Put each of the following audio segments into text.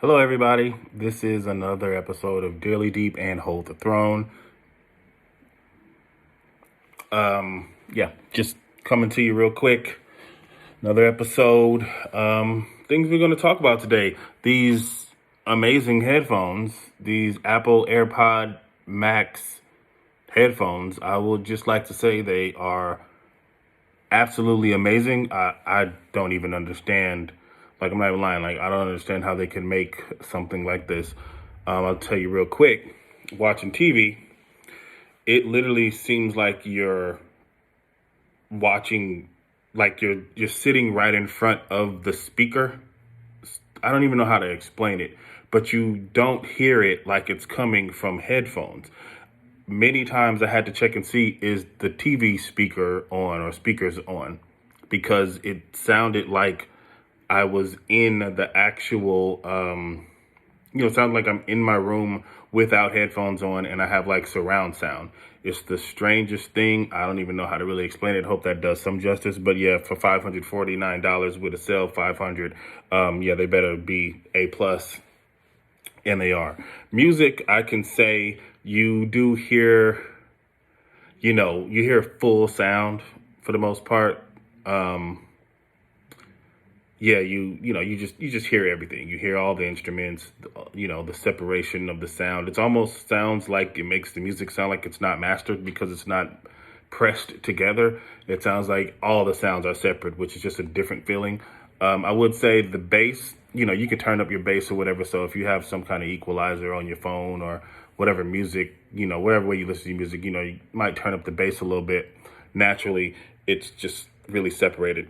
Hello, everybody. This is another episode of Dearly Deep and Hold the Throne. Just coming to you real quick. Another episode. Things we're going to talk about today. These amazing headphones, these Apple AirPod Max headphones. I would just like to say they are absolutely amazing. I don't even understand. Like, I'm not even lying. Like, I don't understand how they can make something like this. I'll tell you real quick. Watching TV, it literally seems like you're watching, like you're sitting right in front of the speaker. I don't even know how to explain it, but you don't hear it like it's coming from headphones. Many times I had to check and see, is the TV speaker on or speakers on, because it sounded like I was in the actual, it sounds like I'm in my room without headphones on and I have like surround sound. It's the strangest thing. I don't even know how to really explain it. Hope that does some justice. But yeah, for $549 with a sale 500, they better be A plus, and they are. Music, I can say you do hear, you hear full sound for the most part. You just hear everything. You hear all the instruments, the separation of the sound. It's almost sounds like it makes the music sound like it's not mastered because it's not pressed together. It sounds like all the sounds are separate, which is just a different feeling. I would say the bass, you can turn up your bass or whatever. So if you have some kind of equalizer on your phone or whatever music, whatever way you listen to music, you might turn up the bass a little bit. Naturally, it's just really separated.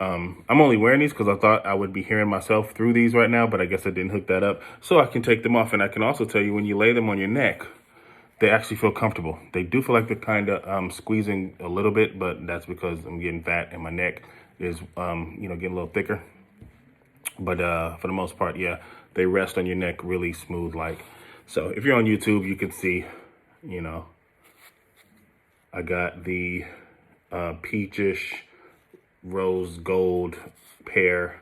I'm only wearing these because I thought I would be hearing myself through these right now, but I guess I didn't hook that up. So I can take them off, and I can also tell you when you lay them on your neck, they actually feel comfortable. They do feel like they're kind of squeezing a little bit, but that's because I'm getting fat and my neck is, getting a little thicker. But for the most part, yeah, they rest on your neck really smooth like. So if you're on YouTube, you can see, I got the peachish rose gold pair.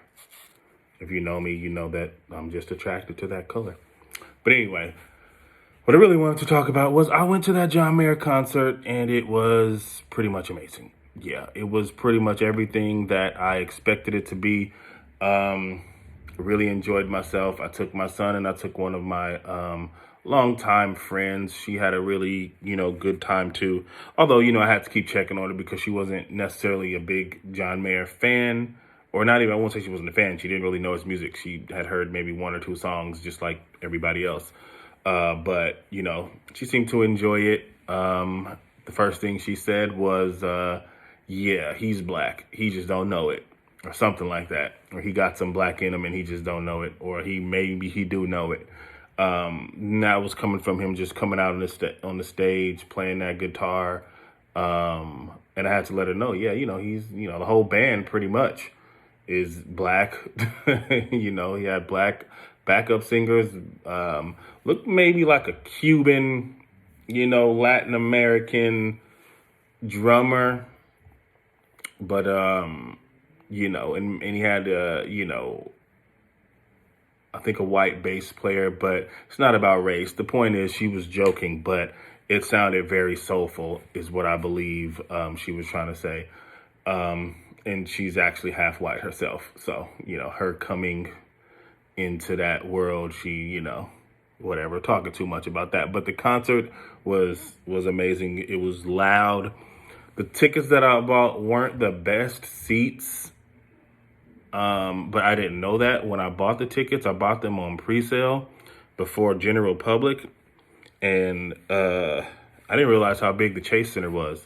If you know me, you know that I'm just attracted to that color. But anyway, what I really wanted to talk about was I went to that John Mayer concert and it was pretty much amazing. Yeah, it was pretty much everything that I expected it to be. Really enjoyed myself. I took my son and I took one of my longtime friends. She had a really, good time too. Although, I had to keep checking on her because she wasn't necessarily a big John Mayer fan. Or not even, I won't say she wasn't a fan. She didn't really know his music. She had heard maybe one or two songs just like everybody else. But, she seemed to enjoy it. The first thing she said was, yeah, he's black. He just don't know it. Or something like that. Or he got some black in him and he just don't know it. Or maybe he do know it. That was coming from him just coming out on the stage, playing that guitar. And I had to let her know, yeah, he's, the whole band pretty much is black. He had black backup singers. Looked maybe like a Cuban, Latin American drummer. But, and he had, I think a white bass player, but it's not about race. The point is she was joking, but it sounded very soulful is what I believe she was trying to say. And she's actually half white herself. So, her coming into that world, she, whatever, talking too much about that. But the concert was amazing. It was loud. The tickets that I bought weren't the best seats. But I didn't know that when I bought the tickets. I bought them on pre-sale before general public. And I didn't realize how big the Chase Center was.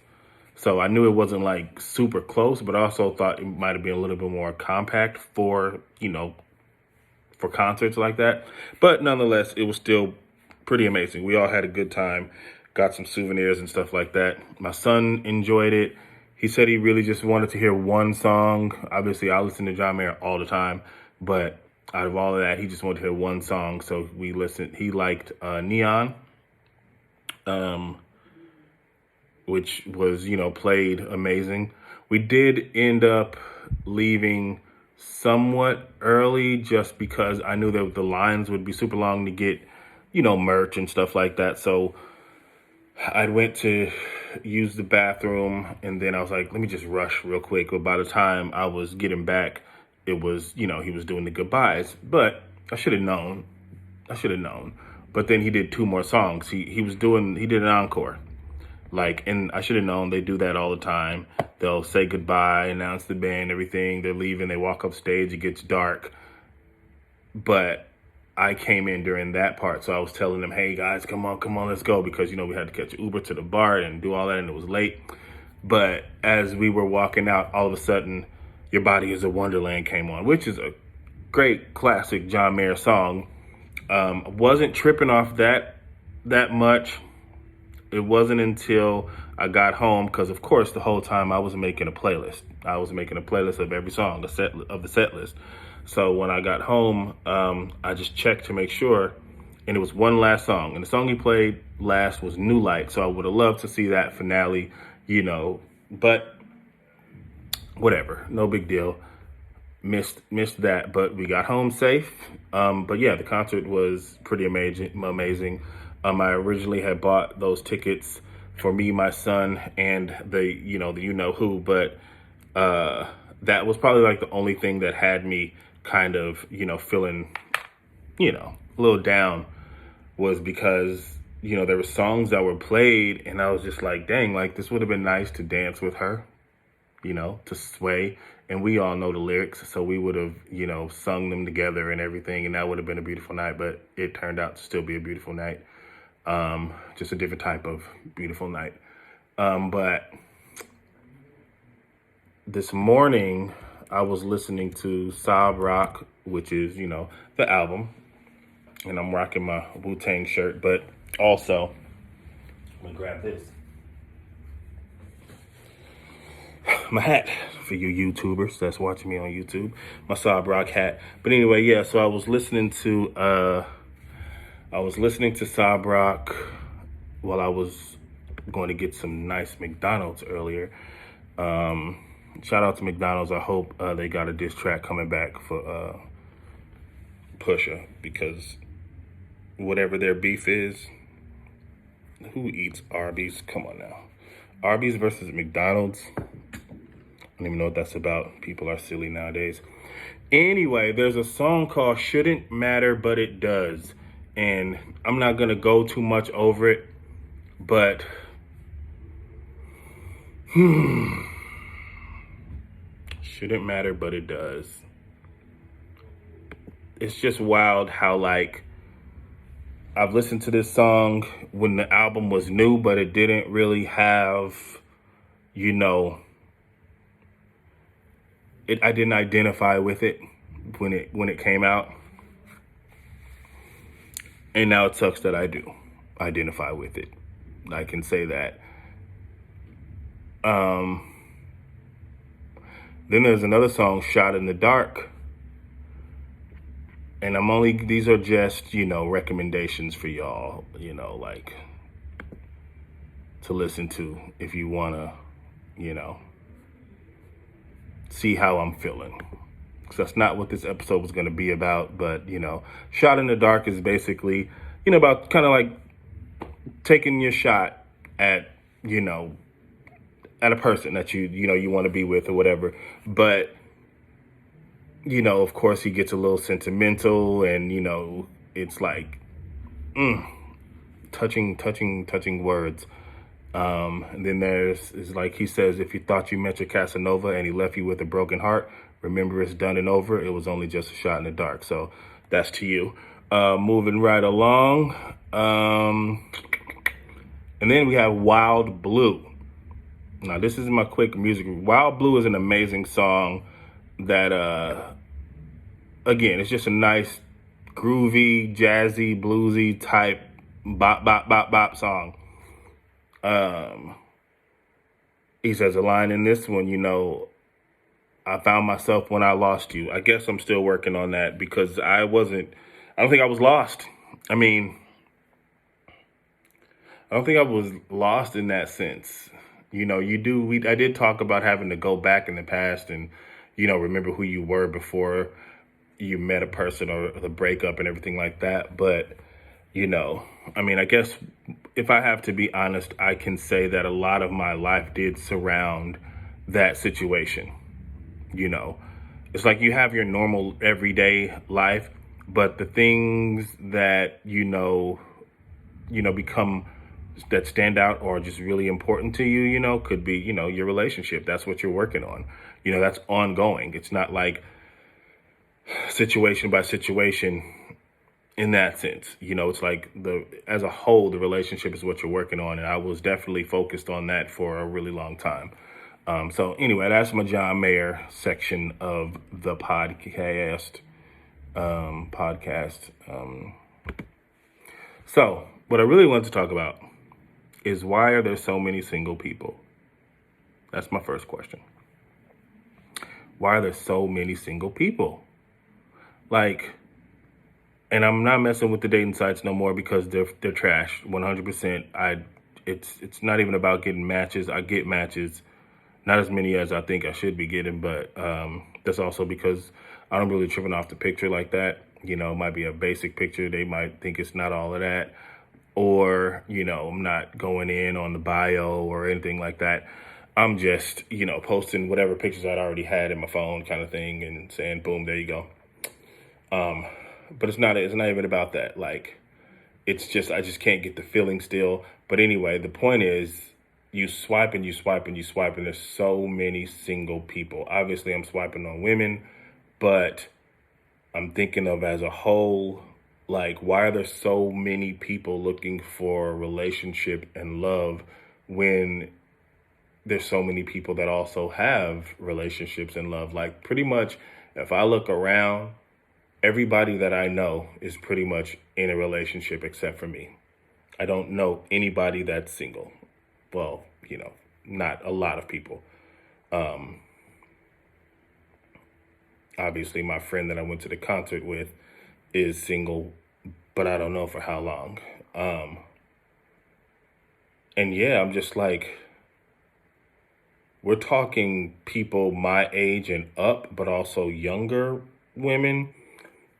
So I knew it wasn't like super close, but I also thought it might have been a little bit more compact for concerts like that. But nonetheless, it was still pretty amazing. We all had a good time, got some souvenirs and stuff like that. My son enjoyed it. He said he really just wanted to hear one song. Obviously, I listen to John Mayer all the time, but out of all of that, he just wanted to hear one song. So we listened. He liked Neon, which was, played amazing. We did end up leaving somewhat early just because I knew that the lines would be super long to get, merch and stuff like that. So I went to use the bathroom and then I was like, let me just rush real quick. But by the time I was getting back, it was, he was doing the goodbyes. But I should have known. I should have known. But then he did two more songs. He did an encore. And I should have known they do that all the time. They'll say goodbye, announce the band, everything. They're leaving. They walk up stage. It gets dark. But I came in during that part. So I was telling them, hey, guys, come on, let's go. Because, we had to catch an Uber to the bar and do all that. And it was late. But as we were walking out, all of a sudden, Your Body is a Wonderland came on, which is a great classic John Mayer song. Wasn't tripping off that much. It wasn't until I got home, because of course the whole time I was making a playlist. I was making a playlist of every song, the set list. So when I got home, I just checked to make sure, and it was one last song. And the song he played last was New Light. So I would have loved to see that finale, but whatever, no big deal. Missed that, but we got home safe. But yeah, the concert was pretty amazing. I originally had bought those tickets for me, my son, and the who, but that was probably like the only thing that had me kind of, feeling, a little down, was because, there were songs that were played and I was just like, dang, like this would have been nice to dance with her, to sway. And we all know the lyrics, so we would have, sung them together and everything, and that would have been a beautiful night, but it turned out to still be a beautiful night. Just a different type of beautiful night. But this morning, I was listening to Sabrak, which is, the album, and I'm rocking my Wu-Tang shirt, but also, I'm gonna grab this. My hat for you YouTubers that's watching me on YouTube, my Sabrak hat. But anyway, yeah, so I was listening to Sabrak while I was going to get some nice McDonald's earlier. Shout out to McDonald's. I hope they got a diss track coming back for Pusha, because whatever their beef is, who eats Arby's? Come on now. Arby's versus McDonald's. I don't even know what that's about. People are silly nowadays. Anyway, there's a song called Shouldn't Matter, But It Does. And I'm not going to go too much over it, but shouldn't matter, but it does. It's just wild how, I've listened to this song when the album was new, but it didn't really have, I didn't identify with it when it came out. And now it sucks that I do identify with it. I can say that. Then there's another song, Shot in the Dark. And these are just, recommendations for y'all, to listen to if you want to, see how I'm feeling. So that's not what this episode was going to be about, but, Shot in the Dark is basically, about kind of like taking your shot at, at a person that you want to be with or whatever. But, of course he gets a little sentimental and, it's like, touching words. And then is like he says, if you thought you met your Casanova and he left you with a broken heart, remember it's done and over. It was only just a shot in the dark. So that's to you. Moving right along. And then we have Wild Blue. Now this is my quick music. Wild Blue is an amazing song that, again, it's just a nice, groovy, jazzy, bluesy type bop, bop, bop, bop song. He says a line in this one, I found myself when I lost you. I guess I'm still working on that because I don't think I was lost. I don't think I was lost in that sense. I did talk about having to go back in the past and, remember who you were before you met a person or the breakup and everything like that. But, I guess if I have to be honest, I can say that a lot of my life did surround that situation. You know, it's like you have your normal everyday life, but the things that, become that stand out or just really important to you, could be, your relationship. That's what you're working on. That's ongoing. It's not like situation by situation in that sense. It's like as a whole, the relationship is what you're working on. And I was definitely focused on that for a really long time. So anyway, that's my John Mayer section of the podcast. So what I really want to talk about is why are there so many single people? That's my first question. Why are there so many single people? And I'm not messing with the dating sites no more because they're trash. 100%. It's not even about getting matches. I get matches, not as many as I think I should be getting, but that's also because I don't really tripping off the picture like that. It might be a basic picture. They might think it's not all of that. Or, I'm not going in on the bio or anything like that. I'm just, posting whatever pictures I'd already had in my phone kind of thing and saying, boom, there you go. But it's not even about that. It's just, I just can't get the feeling still. But anyway, the point is you swipe and you swipe and you swipe and there's so many single people. Obviously I'm swiping on women, but I'm thinking of as a whole, why are there so many people looking for a relationship and love when there's so many people that also have relationships and love? Pretty much, if I look around, everybody that I know is pretty much in a relationship except for me. I don't know anybody that's single. Well, not a lot of people. Obviously, my friend that I went to the concert with is single, but I don't know for how long. And yeah, I'm just we're talking people my age and up, but also younger women.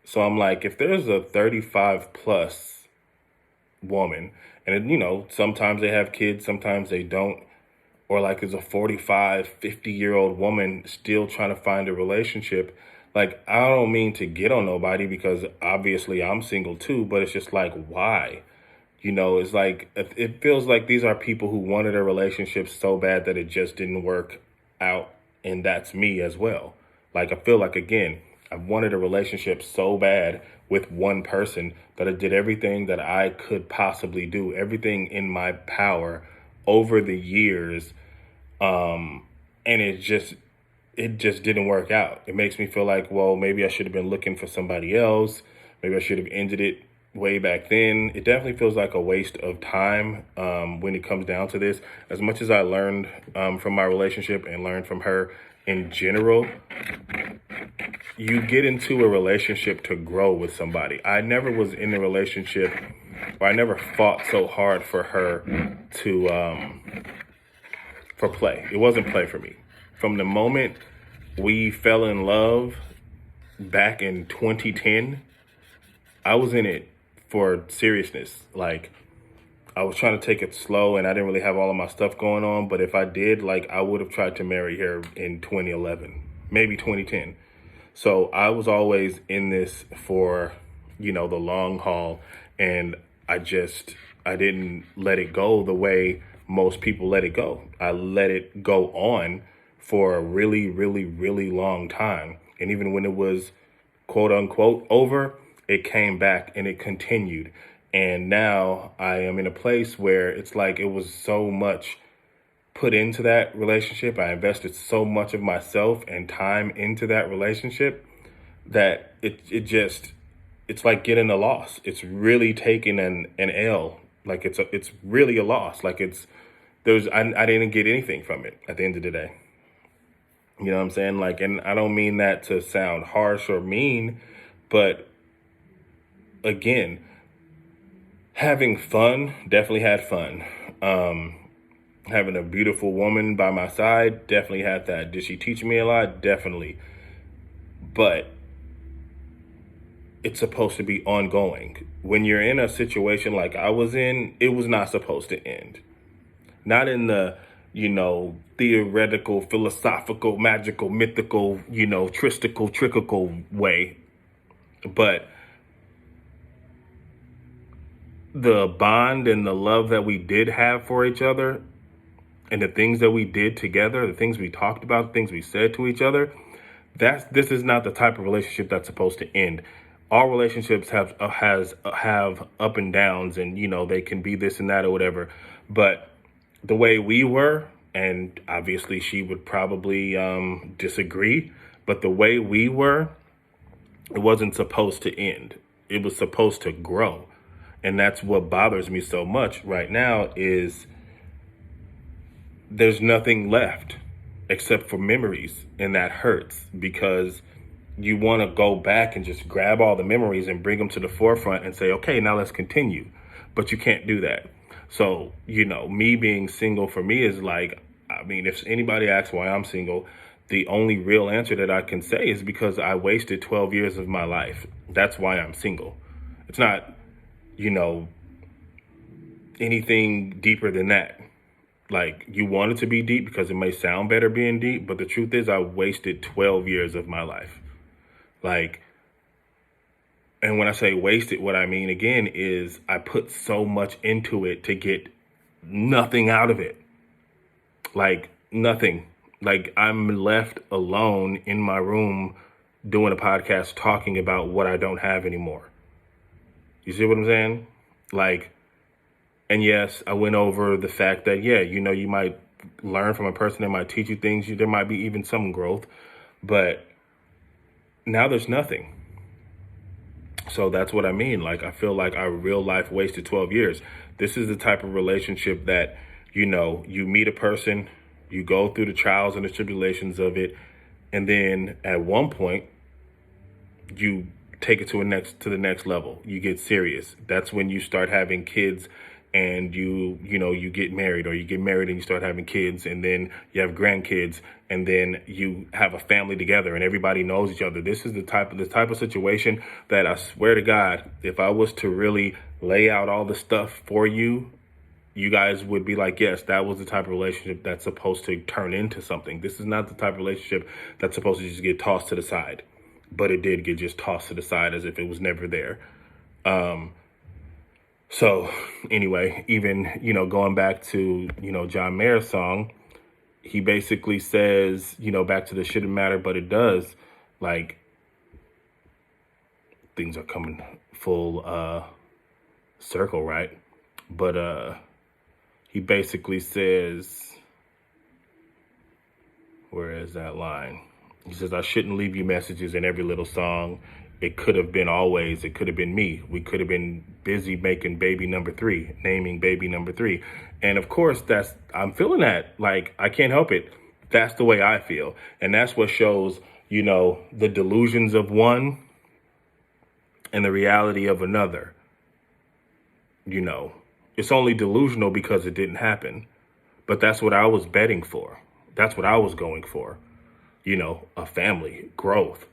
So I'm if there's a 35 plus woman, and sometimes they have kids, sometimes they don't, or is a 45, 50-year-old woman still trying to find a relationship. I don't mean to get on nobody because obviously I'm single too, but it's just why? It's it feels like these are people who wanted a relationship so bad that it just didn't work out. And that's me as well. I feel again, I wanted a relationship so bad with one person that I did everything that I could possibly do, everything in my power over the years. And it just didn't work out. It makes me feel well, maybe I should have been looking for somebody else. Maybe I should have ended it way back then. It definitely feels like a waste of time when it comes down to this. As much as I learned from my relationship and learned from her in general, you get into a relationship to grow with somebody. I never was in a relationship, or I never fought so hard for her for play. It wasn't play for me. From the moment we fell in love back in 2010, I was in it for seriousness. I was trying to take it slow and I didn't really have all of my stuff going on. But if I did, I would have tried to marry her in 2011, maybe 2010. So I was always in this for, the long haul. And I didn't let it go the way most people let it go. I let it go on for a really, really, really long time. And even when it was quote unquote over, it came back and it continued. And now I am in a place where it's it was so much put into that relationship. I invested so much of myself and time into that relationship that it's like getting a loss. It's really taking an L. It's really a loss. I didn't get anything from it at the end of the day. You know what I'm saying? And I don't mean that to sound harsh or mean, but again, having fun, definitely had fun. Having a beautiful woman by my side, definitely had that. Did she teach me a lot? Definitely. But it's supposed to be ongoing. When you're in a situation like I was in, it was not supposed to end. Not in the, theoretical, philosophical, magical, mythical, tristical, trickical way, but the bond and the love that we did have for each other and the things that we did together, the things we talked about, the things we said to each other, this is not the type of relationship that's supposed to end. All relationships have up and downs, and they can be this and that or whatever. But the way we were, and obviously she would probably disagree, but the way we were, it wasn't supposed to end. It was supposed to grow. And that's what bothers me so much right now is there's nothing left except for memories. And that hurts because you want to go back and just grab all the memories and bring them to the forefront and say, okay, now let's continue. But you can't do that. So, me being single for me is like, if anybody asks why I'm single, the only real answer that I can say is because I wasted 12 years of my life. That's why I'm single. It's not, anything deeper than that. Like, you want it to be deep because it may sound better being deep, but the truth is I wasted 12 years of my life. Like, and when I say wasted, what I mean again is I put so much into it to get nothing out of it. Like, nothing. Like, I'm left alone in my room doing a podcast talking about what I don't have anymore. You see what I'm saying? Like, and yes, I went over the fact that, you might learn from a person that might teach you things. There might be even some growth, but now there's nothing. So that's what I mean. Like, I feel like our real life wasted 12 years. This is the type of relationship that, you meet a person, you go through the trials and the tribulations of it, and then at one point, you take it to the next level. You get serious. That's when you start having kids and you get married, or you get married and you start having kids, and then you have grandkids, and then you have a family together and everybody knows each other. This is the type of situation that I swear to God, if I was to really lay out all the stuff for you, you guys would be like, yes, that was the type of relationship that's supposed to turn into something. This is not the type of relationship that's supposed to just get tossed to the side. But it did get just tossed to the side as if it was never there. So anyway, even, going back to, John Mayer's song, he basically says, back to the shouldn't matter, but it does. Like, things are coming full circle, right? But he basically says, where is that line? He says, I shouldn't leave you messages in every little song. It could have been always. It could have been me. We could have been busy making baby number 3, naming baby number 3. And of course, I'm feeling that. Like, I can't help it. That's the way I feel. And that's what shows, the delusions of one and the reality of another. It's only delusional because it didn't happen. But that's what I was betting for. That's what I was going for. A family, growth.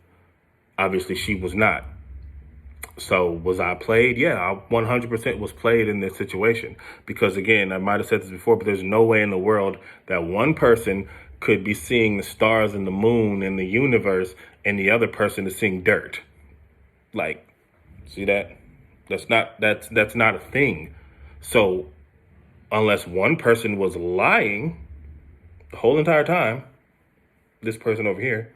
Obviously, she was not. So was I played? Yeah, I 100% was played in this situation. Because again, I might have said this before, but there's no way in the world that one person could be seeing the stars and the moon and the universe and the other person is seeing dirt. Like, see that? That's not a thing. So unless one person was lying the whole entire time, this person over here,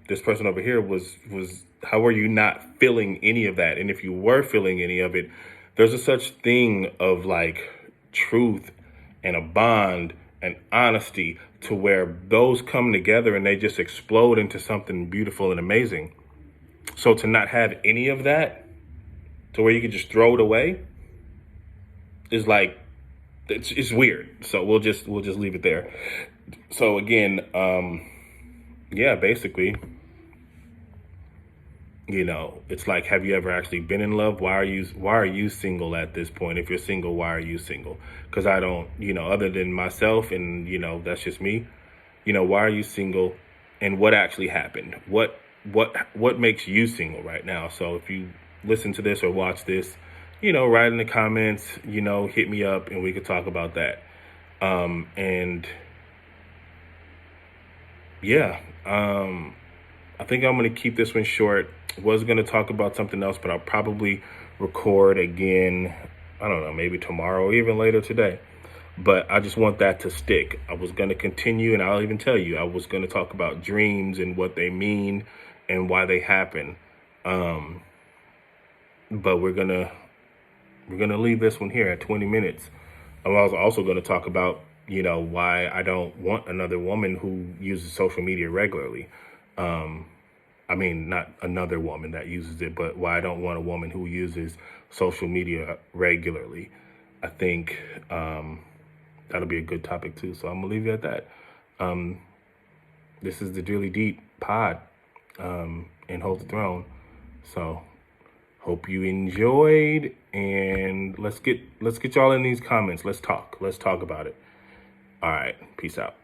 this person over here was, how are you not feeling any of that? And if you were feeling any of it, there's a such thing of like truth and a bond and honesty to where those come together and they just explode into something beautiful and amazing. So to not have any of that, to where you can just throw it away, is like, it's weird. So we'll just leave it there. So again, basically, You know, it's like, have you ever actually been in love? Why are you single at this point? If you're single, why are you single? Because I don't, other than myself, and that's just me. Why are you single, and what actually happened? What makes you single right now? So if you listen to this or watch this, write in the comments, hit me up and we could talk about that. And yeah, I think I'm going to keep this one short. Was going to talk about something else, but I'll probably record again. I don't know, maybe tomorrow or even later today. But I just want that to stick. I was going to continue, and I'll even tell you, I was going to talk about dreams and what they mean and why they happen. But we're gonna leave this one here at 20 minutes. I was also going to talk about, why I don't want another woman who uses social media regularly. I mean, not another woman that uses it, but why I don't want a woman who uses social media regularly. I think that'll be a good topic too. So I'm gonna leave it at that. This is the Really Deep Pod, and Hold the Throne. So hope you enjoyed, and let's get y'all in these comments. Let's talk about it. All right, peace out.